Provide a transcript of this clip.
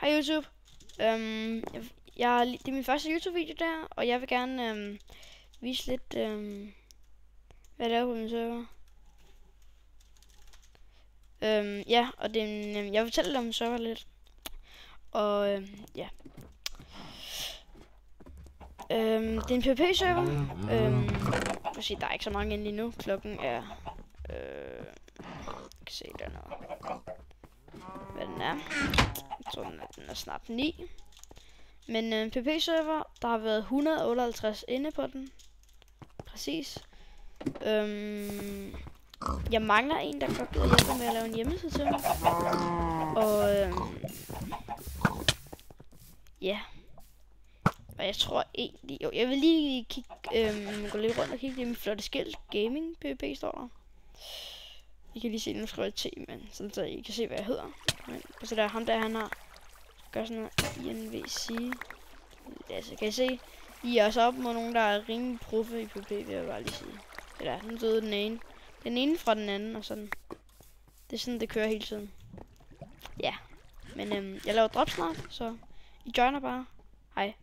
Hej YouTube. Det er min første YouTube-video der, og jeg vil gerne vise lidt, hvad der er på min server. Ja, og jeg vil fortælle lidt om min server lidt. Og ja. Det er en PvP-server. Jeg vil sige, der er ikke så mange inde lige nu. Klokken er... jeg kan se dernede. Hvad den er. Jeg tror, den er snart 9. Men PvP-server, der har været 158 inde på den. Præcis. Jeg mangler en, der godt gider hjælpe med at lave en hjemmeside til mig. Og ja. Og jeg tror egentlig... Jo, jeg vil lige kigge, gå lidt rundt og kigge. Det er min flotte skilt. Gaming PvP står der. I kan lige se, nu skriver jeg T, men sådan så I kan se, hvad jeg hedder. Men, så der ham der, han har... Gør sådan noget INVC. Altså, kan I se? I er også op mod nogen, der er rimelig proffe i PvP, vil jeg bare lige sige. Det der, nu døde den ene. Den ene fra den anden, og sådan. Det er sådan, det kører hele tiden. Ja. Men jeg laver drop snart, så I joiner bare. Hej.